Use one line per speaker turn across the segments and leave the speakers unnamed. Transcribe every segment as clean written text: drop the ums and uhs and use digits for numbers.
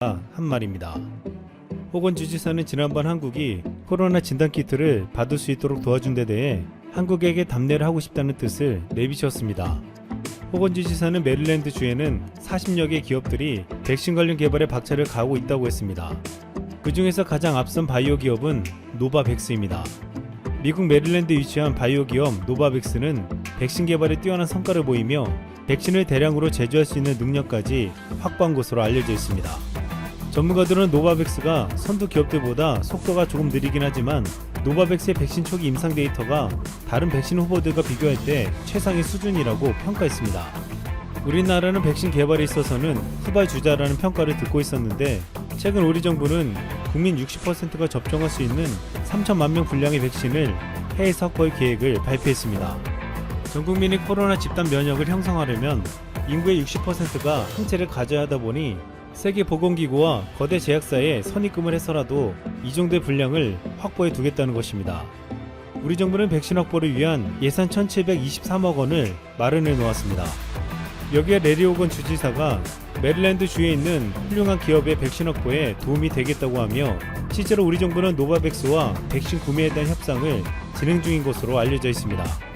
한 말입니다. 호건 주지사는 지난번 한국이 코로나 진단키트를 받을 수 있도록 도와준 데 대해 한국에게 답례를 하고 싶다는 뜻을 내비쳤습니다. 호건 주지사는 메릴랜드 주에는 40여 개 기업들이 백신 관련 개발에 박차를 가하고 있다고 했습니다. 그 중에서 가장 앞선 바이오 기업은 노바백스입니다. 미국 메릴랜드에 위치한 바이오 기업 노바백스는 백신 개발에 뛰어난 성과를 보이며 백신을 대량으로 제조할 수 있는 능력까지 확보한 것으로 알려져 있습니다. 전문가들은 노바백스가 선두 기업들보다 속도가 조금 느리긴 하지만 노바백스의 백신 초기 임상 데이터가 다른 백신 후보들과 비교할 때 최상의 수준이라고 평가했습니다. 우리나라는 백신 개발에 있어서는 후발주자라는 평가를 듣고 있었는데 최근 우리 정부는 국민 60%가 접종할 수 있는 3천만 명 분량의 백신을 해외에서 확보할 계획을 발표했습니다. 전 국민이 코로나 집단 면역을 형성하려면 인구의 60%가 항체를 가져야 하다 보니 세계보건기구와 거대 제약사에 선입금을 해서라도 이 정도의 분량을 확보해 두겠다는 것입니다. 우리 정부는 백신 확보를 위한 예산 1,723억 원을 마련해 놓았습니다. 여기에 레리 호건 주지사가 메릴랜드 주에 있는 훌륭한 기업의 백신 확보에 도움이 되겠다고 하며 실제로 우리 정부는 노바백스와 백신 구매에 대한 협상을 진행 중인 것으로 알려져 있습니다.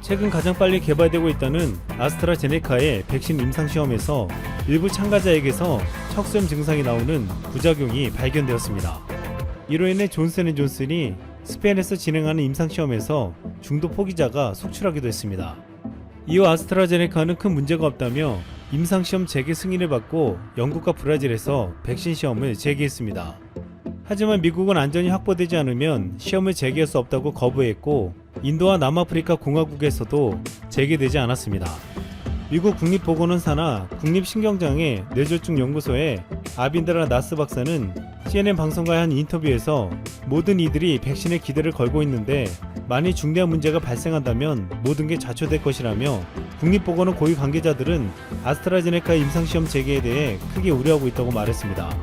최근 가장 빨리 개발되고 있다는 아스트라제네카의 백신 임상시험에서 일부 참가자에게서 척수염 증상이 나오는 부작용이 발견되었습니다. 이로 인해 존슨앤존슨이 스페인에서 진행하는 임상시험에서 중도 포기자가 속출하기도 했습니다. 이후 아스트라제네카는 큰 문제가 없다며 임상시험 재개 승인을 받고 영국과 브라질에서 백신 시험을 재개했습니다. 하지만 미국은 안전이 확보되지 않으면 시험을 재개할 수 없다고 거부했고 인도와 남아프리카 공화국에서도 재개되지 않았습니다. 미국 국립보건원사나 국립신경장애 뇌졸중 연구소의 아빈드라 나스 박사는 CNN 방송과의 한 인터뷰에서 모든 이들이 백신에 기대를 걸고 있는데 만일 중대한 문제가 발생한다면 모든 게 좌초될 것이라며 국립보건원 고위 관계자들은 아스트라제네카의 임상시험 재개에 대해 크게 우려하고 있다고 말했습니다.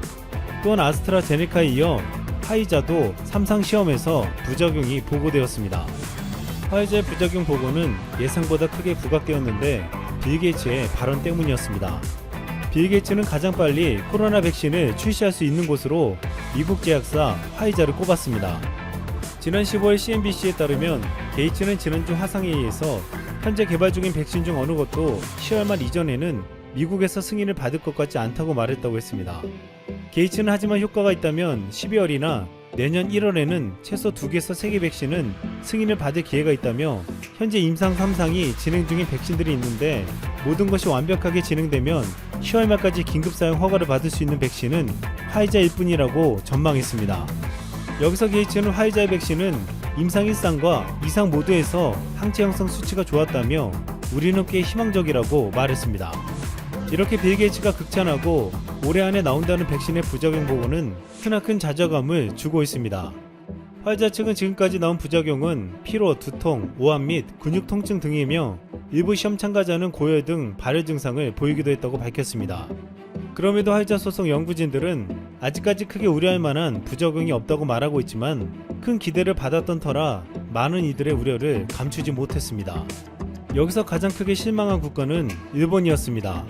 또한 아스트라제네카에 이어 화이자도 3상 시험에서 부작용이 보고되었습니다. 화이자의 부작용 보고는 예상보다 크게 부각되었는데 빌 게이츠의 발언 때문이었습니다. 빌 게이츠는 가장 빨리 코로나 백신을 출시할 수 있는 곳으로 미국 제약사 화이자를 꼽았습니다. 지난 15일 CNBC에 따르면 게이츠는 지난주 화상회의에서 현재 개발 중인 백신 중 어느 것도 10월 말 이전에는 미국에서 승인을 받을 것 같지 않다고 말했다고 했습니다. 게이츠는 하지만 효과가 있다면 12월이나 내년 1월에는 최소 2개에서 3개 백신은 승인을 받을 기회가 있다며 현재 임상 3상이 진행 중인 백신들이 있는데 모든 것이 완벽하게 진행되면 10월 말까지 긴급 사용 허가를 받을 수 있는 백신은 화이자일 뿐이라고 전망했습니다. 여기서 게이츠는 화이자의 백신은 임상 1상과 2상 모두에서 항체 형성 수치가 좋았다며 우리는 꽤 희망적이라고 말했습니다. 이렇게 빌 게이츠가 극찬하고 올해 안에 나온다는 백신의 부작용 보고는 크나큰 좌절감을 주고 있습니다. 화이자 측은 지금까지 나온 부작용은 피로, 두통, 오한 및 근육 통증 등이며 일부 시험 참가자는 고열 등 발열 증상을 보이기도 했다고 밝혔습니다. 그럼에도 화이자 소속 연구진들은 아직까지 크게 우려할 만한 부작용이 없다고 말하고 있지만 큰 기대를 받았던 터라 많은 이들의 우려를 감추지 못했습니다. 여기서 가장 크게 실망한 국가는 일본이었습니다.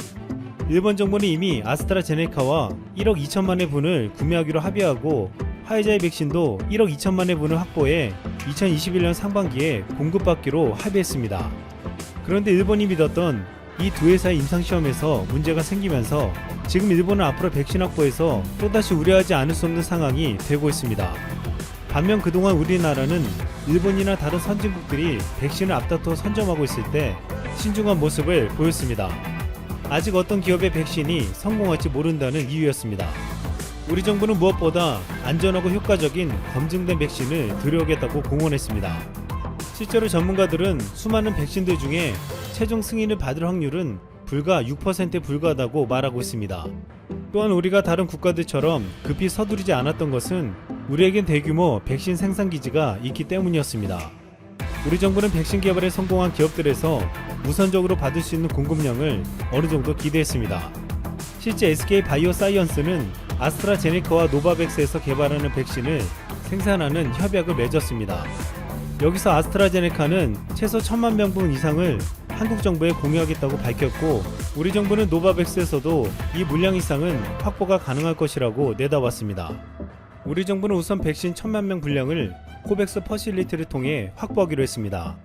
일본 정부는 이미 아스트라제네카와 1억 2천만의 분을 구매하기로 합의하고 화이자의 백신도 1억 2천만의 분을 확보해 2021년 상반기에 공급받기로 합의했습니다. 그런데 일본이 믿었던 이 두 회사의 임상시험에서 문제가 생기면서 지금 일본은 앞으로 백신 확보에서 또다시 우려하지 않을 수 없는 상황이 되고 있습니다. 반면 그동안 우리나라는 일본이나 다른 선진국들이 백신을 앞다퉈 선점하고 있을 때 신중한 모습을 보였습니다. 아직 어떤 기업의 백신이 성공할지 모른다는 이유였습니다. 우리 정부는 무엇보다 안전하고 효과적인 검증된 백신을 들여오겠다고 공언했습니다. 실제로 전문가들은 수많은 백신들 중에 최종 승인을 받을 확률은 불과 6%에 불과하다고 말하고 있습니다. 또한 우리가 다른 국가들처럼 급히 서두르지 않았던 것은 우리에겐 대규모 백신 생산 기지가 있기 때문이었습니다. 우리 정부는 백신 개발에 성공한 기업들에서 우선적으로 받을 수 있는 공급량을 어느 정도 기대했습니다. 실제 SK 바이오사이언스는 아스트라제네카와 노바백스에서 개발하는 백신을 생산하는 협약을 맺었습니다. 여기서 아스트라제네카는 최소 1,000만 명분 이상을 한국 정부에 공유하겠다고 밝혔고, 우리 정부는 노바백스에서도 이 물량 이상은 확보가 가능할 것이라고 내다봤습니다. 우리 정부는 우선 백신 1000만 명 분량을 코백스 퍼실리티를 통해 확보하기로 했습니다.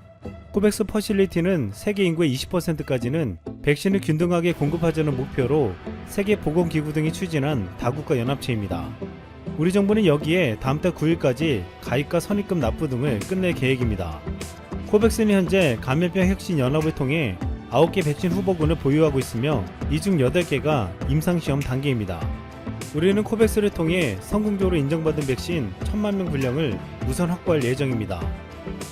코백스 퍼실리티는 세계 인구의 20%까지는 백신을 균등하게 공급하자는 목표로 세계보건기구 등이 추진한 다국가 연합체입니다. 우리 정부는 여기에 다음 달 9일까지 가입과 선입금 납부 등을 끝낼 계획입니다. 코백스는 현재 감염병 혁신 연합을 통해 9개 백신 후보군을 보유하고 있으며 이 중 8개가 임상시험 단계입니다. 우리는 코백스를 통해 성공적으로 인정받은 백신 1000만 명 분량을 우선 확보할 예정입니다.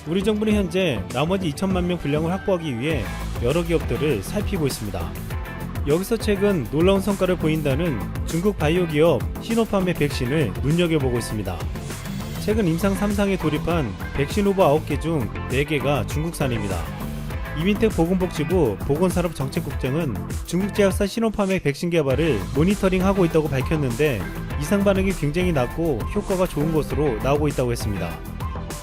우리 정부는 현재 나머지 2000만 명 분량을 확보하기 위해 여러 기업들을 살피고 있습니다. 여기서 최근 놀라운 성과를 보인다는 중국 바이오 기업 시노팜의 백신을 눈여겨보고 있습니다. 최근 임상 3상에 돌입한 백신 후보 9개 중 4개가 중국산입니다. 이민택 보건복지부 보건산업정책국장은 중국 제약사 시노팜의 백신 개발을 모니터링하고 있다고 밝혔는데 이상 반응이 굉장히 낮고 효과가 좋은 것으로 나오고 있다고 했습니다.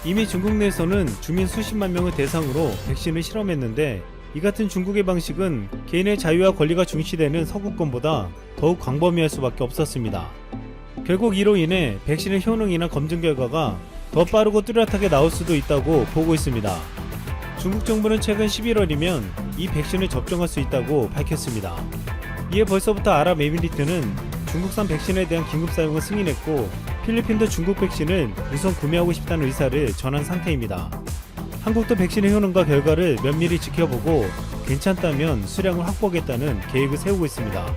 이미 중국 내에서는 주민 수십만 명을 대상으로 백신을 실험했는데 이 같은 중국의 방식은 개인의 자유와 권리가 중시되는 서구권보다 더욱 광범위할 수밖에 없었습니다. 결국 이로 인해 백신의 효능이나 검증 결과가 더 빠르고 뚜렷하게 나올 수도 있다고 보고 있습니다. 중국 정부는 최근 11월이면 이 백신을 접종할 수 있다고 밝혔습니다. 이에 벌써부터 아랍에미리트는 중국산 백신에 대한 긴급 사용을 승인했고 필리핀도 중국 백신을 우선 구매하고 싶다는 의사를 전한 상태입니다. 한국도 백신의 효능과 결과를 면밀히 지켜보고 괜찮다면 수량을 확보하겠다는 계획을 세우고 있습니다.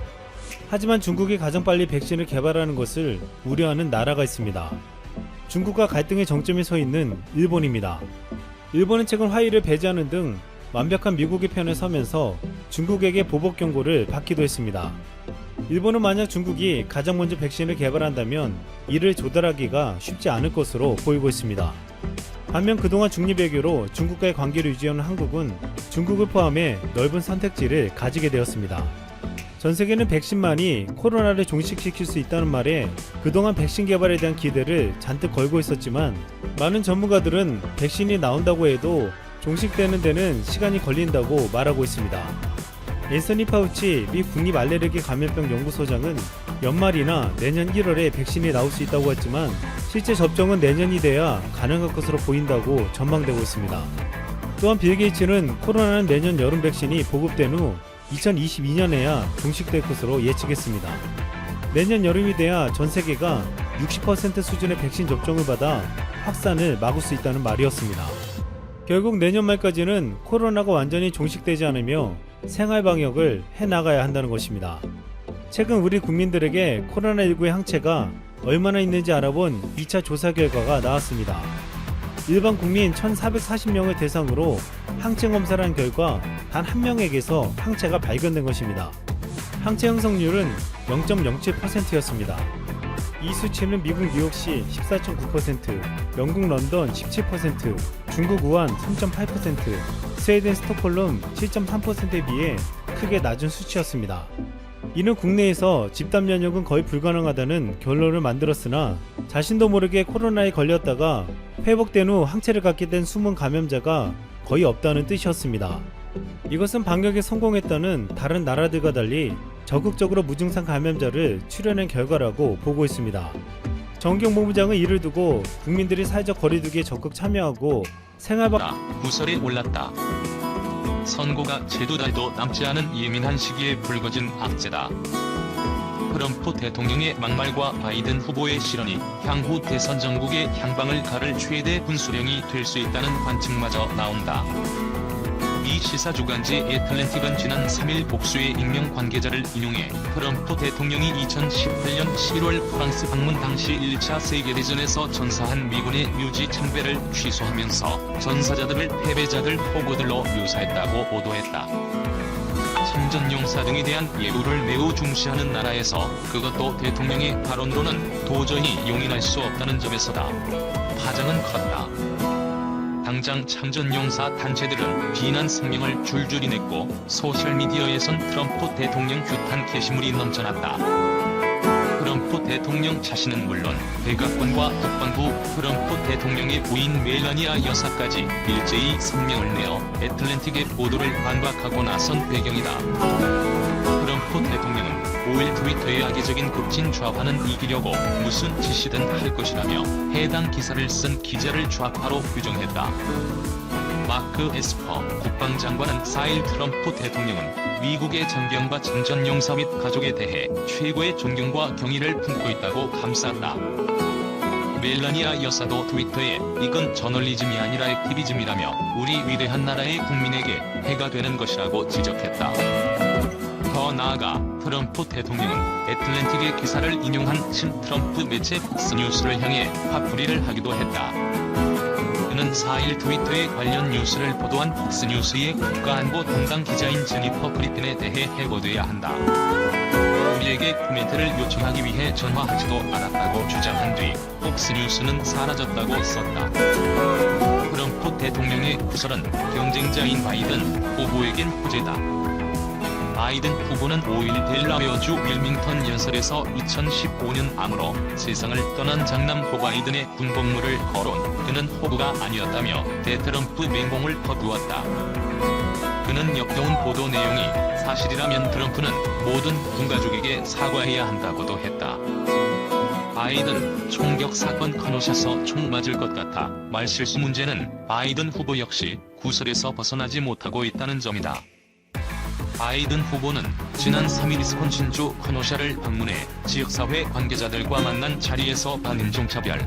하지만 중국이 가장 빨리 백신을 개발하는 것을 우려하는 나라가 있습니다. 중국과 갈등의 정점에 서 있는 일본입니다. 일본은 최근 화의를 배제하는 등 완벽한 미국의 편에 서면서 중국에게 보복 경고를 받기도 했습니다. 일본은 만약 중국이 가장 먼저 백신을 개발한다면 이를 조달하기가 쉽지 않을 것으로 보이고 있습니다. 반면 그동안 중립외교로 중국과의 관계를 유지하는 한국은 중국을 포함해 넓은 선택지를 가지게 되었습니다. 전 세계는 백신만이 코로나를 종식시킬 수 있다는 말에 그동안 백신 개발에 대한 기대를 잔뜩 걸고 있었지만 많은 전문가들은 백신이 나온다고 해도 종식되는 데는 시간이 걸린다고 말하고 있습니다. 앤서니 파우치 미 국립알레르기 감염병 연구소장은 연말이나 내년 1월에 백신이 나올 수 있다고 했지만 실제 접종은 내년이 돼야 가능할 것으로 보인다고 전망되고 있습니다. 또한 빌 게이츠는 코로나는 내년 여름 백신이 보급된 후 2022년에야 종식될 것으로 예측했습니다. 내년 여름이 돼야 전 세계가 60% 수준의 백신 접종을 받아 확산을 막을 수 있다는 말이었습니다. 결국 내년 말까지는 코로나가 완전히 종식되지 않으며 생활 방역을 해나가야 한다는 것입니다. 최근 우리 국민들에게 코로나19의 항체가 얼마나 있는지 알아본 2차 조사 결과가 나왔습니다. 일반 국민 1,440명을 대상으로 항체 검사를 한 결과 단 한 명에게서 항체가 발견된 것입니다. 항체 형성률은 0.07%였습니다. 이 수치는 미국 뉴욕시 14.9%, 영국 런던 17%, 중국 우한 3.8%, 스웨덴 스톡홀름 7.3%에 비해 크게 낮은 수치였습니다. 이는 국내에서 집단 면역은 거의 불가능하다는 결론을 만들었으나 자신도 모르게 코로나에 걸렸다가 회복된 후 항체를 갖게 된 숨은 감염자가 거의 없다는 뜻이었습니다. 이것은 방역에 성공했다는 다른 나라들과 달리 적극적으로 무증상 감염자를 추려낸 결과라고 보고 있습니다. 정경본부장은 이를 두고 국민들이 사회적 거리두기에 적극 참여하고
구설에 올랐다. 선고가 채2 달도 남지 않은 예민한 시기에 불거진 악재다. 트럼프 대통령의 막말과 바이든 후보의 실언이 향후 대선 전국의 향방을 가를 최대 분수령이 될 수 있다는 관측마저 나온다. 미 시사주간지 애틀랜틱은 지난 3일 복수의 익명 관계자를 인용해 트럼프 대통령이 2018년 11월 프랑스 방문 당시 1차 세계대전에서 전사한 미군의 유지 참배를 취소하면서 전사자들을 패배자들 포고들로 묘사했다고 보도했다. 참전용사 등에 대한 예우를 매우 중시하는 나라에서 그것도 대통령의 발언으로는 도저히 용인할 수 없다는 점에서다. 파장은 컸다. 당장 참전용사 단체들은 비난 성명을 줄줄이 냈고 소셜미디어에선 트럼프 대통령 규탄 게시물이 넘쳐났다. 트럼프 트럼프 대통령 자신은 물론 백악관과 국방부, 트럼프 대통령의 부인 멜라니아 여사까지 일제히 성명을 내어 애틀랜틱의 보도를 반박하고 나선 배경이다. 트럼프 대통령은 5일 트위터에 악의적인 급진 좌파는 이기려고 무슨 짓이든 할 것이라며 해당 기사를 쓴 기자를 좌파로 규정했다. 마크 에스퍼 국방장관은 4일 트럼프 대통령은 미국의 장병과 전전용사 및 가족에 대해 최고의 존경과 경의를 품고 있다고 감쌌다. 멜라니아 여사도 트위터에 이건 저널리즘이 아니라 액티비즘이라며 우리 위대한 나라의 국민에게 해가 되는 것이라고 지적했다. 더 나아가 트럼프 대통령은 애틀랜틱의 기사를 인용한 친 트럼프 매체 폭스뉴스를 향해 화풀이를 하기도 했다. 그는 4일 트위터에 관련 뉴스를 보도한 폭스뉴스의 국가안보 담당 기자인 제니퍼 그리핀에 대해 해고돼야 한다. 우리에게 코멘트를 요청하기 위해 전화하지도 않았다고 주장한 뒤 폭스뉴스는 사라졌다고 썼다. 트럼프 대통령의 구설은 경쟁자인 바이든 후보에겐 호재다. 바이든 후보는 5일 델라웨어주 윌밍턴 연설에서 2015년 암으로 세상을 떠난 장남호 바이든의 군복무를 거론, 그는 호구가 아니었다며 대트럼프 맹공을 퍼부었다. 그는 역겨운 보도 내용이 사실이라면 트럼프는 모든 군가족에게 사과해야 한다고도 했다. 바이든 총격 사건 커노샷서 총 맞을 것 같아 말실수 문제는 바이든 후보 역시 구설에서 벗어나지 못하고 있다는 점이다. 바이든 후보는 지난 3일 위스콘신주 커노샤를 방문해 지역사회 관계자들과 만난 자리에서 반인종차별,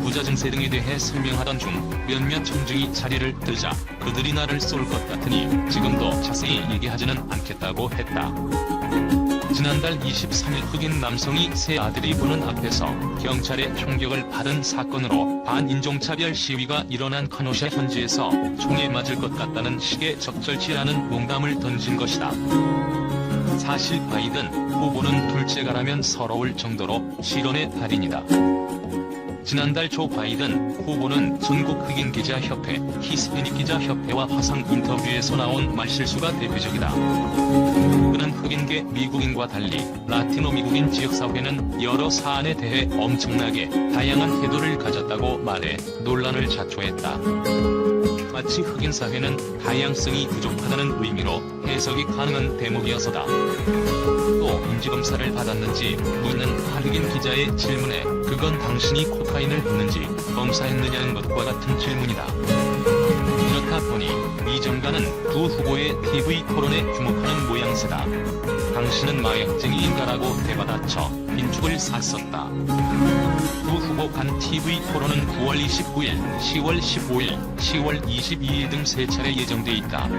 부자 증세 등에 대해 설명하던 중 몇몇 청중이 자리를 뜨자 그들이 나를 쏠 것 같으니 지금도 자세히 얘기하지는 않겠다고 했다. 지난달 23일 흑인 남성이 세 아들이 보는 앞에서 경찰의 총격을 받은 사건으로 반인종차별 시위가 일어난 커노샤 현지에서 총에 맞을 것 같다는 식의 적절치 않은 농담을 던진 것이다. 사실 바이든 후보는 둘째가라면 서러울 정도로 실언의 달인이다. 지난달 초 바이든 후보는 전국 흑인 기자 협회, 히스패닉 기자 협회와 화상 인터뷰에서 나온 말실수가 대표적이다. 그는 흑인계 미국인과 달리 라티노 미국인 지역사회는 여러 사안에 대해 엄청나게 다양한 태도를 가졌다고 말해 논란을 자초했다. 마치 흑인 사회는 다양성이 부족하다는 의미로 해석이 가능한 대목이어서다. 또 인지검사를 받았는지 묻는 한흑인 기자의 질문에 그건 당신이 코카인을 했는지 검사했느냐는 것과 같은 질문이다. 이렇다 보니 이 정가는 두 후보의 TV 토론에 주목하는 모양새다. 당신은 마약쟁이인가라고 되받아쳐 빈축을 샀었다. 두 후보 간 TV 토론은 9월 29일, 10월 15일, 10월 22일 등 세 차례 예정돼 있다.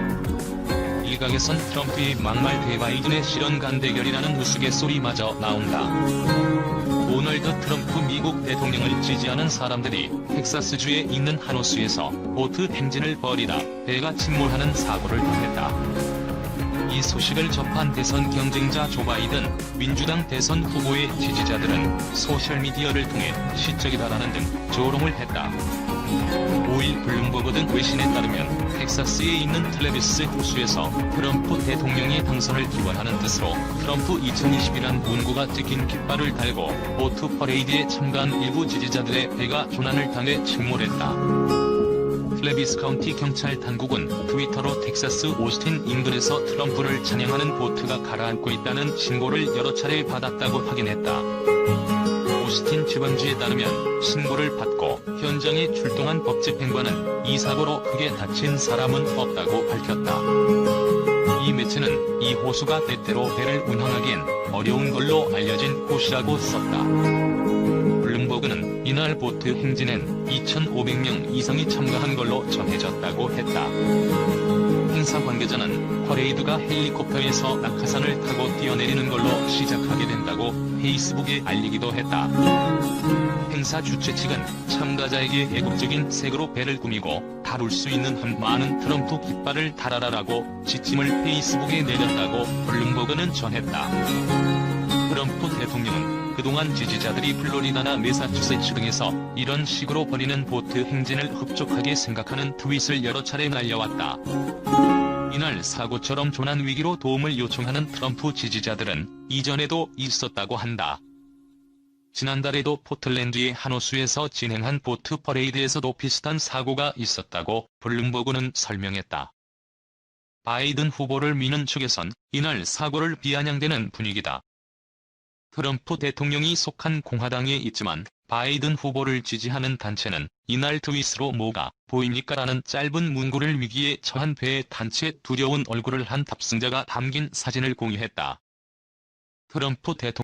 일각에선 트럼프의 막말 대 바이든의 실언 간대결이라는 우스갯소리마저 나온다. 도널드 트럼프 미국 대통령을 지지하는 사람들이 텍사스주에 있는 한 호수에서 보트 행진을 벌이다 배가 침몰하는 사고를 당했다. 이 소식을 접한 대선 경쟁자 조 바이든, 민주당 대선 후보의 지지자들은 소셜미디어를 통해 시적이다라는 등 조롱을 했다. 5일 블룸버그 등 외신에 따르면 텍사스에 있는 트래비스 호수에서 트럼프 대통령의 당선을 기원하는 뜻으로 트럼프 2020이란 문구가 찍힌 깃발을 달고 보트 퍼레이드에 참가한 일부 지지자들의 배가 조난을 당해 침몰했다. 트래비스 카운티 경찰 당국은 트위터로 텍사스 오스틴 인근에서 트럼프를 찬양하는 보트가 가라앉고 있다는 신고를 여러 차례 받았다고 확인했다. 오스틴 지방지에 따르면 신고를 받고 현장에 출동한 법집행관은 이 사고로 크게 다친 사람은 없다고 밝혔다. 이 매체는 이 호수가 때때로 배를 운항하기엔 어려운 걸로 알려진 곳이라고 썼다. 블룸버그는 이날 보트 행진엔 2,500명 이상이 참가한 걸로 전해졌다고 했다. 행사 관계자는 퍼레이드가 헬리콥터에서 낙하산을 타고 뛰어내리는 걸로 시작하게 된다고 페이스북에 알리기도 했다. 행사 주최 측은 참가자에게 애국적인 색으로 배를 꾸미고 다룰 수 있는 한 많은 트럼프 깃발을 달아라라고 지침을 페이스북에 내렸다고 블룸버그는 전했다. 트럼프 대통령은 그동안 지지자들이 플로리다나 매사추세츠 등에서 이런 식으로 벌이는 보트 행진을 흡족하게 생각하는 트윗을 여러 차례 날려왔다. 이날 사고처럼 조난 위기로 도움을 요청하는 트럼프 지지자들은 이전에도 있었다고 한다. 지난달에도 포틀랜드의 한 호수에서 진행한 보트 퍼레이드에서도 비슷한 사고가 있었다고 블룸버그는 설명했다. 바이든 후보를 미는 측에선 이날 사고를 비아냥대는 분위기다. 트럼프 대통령이 속한 공화당에 있지만 바이든 후보를 지지하는 단체는 이날 트윗으로 뭐가 보입니까라는 짧은 문구를 위기에 처한 배에 단체 두려운 얼굴을 한 탑승자가 담긴 사진을 공유했다. 트럼프 대통령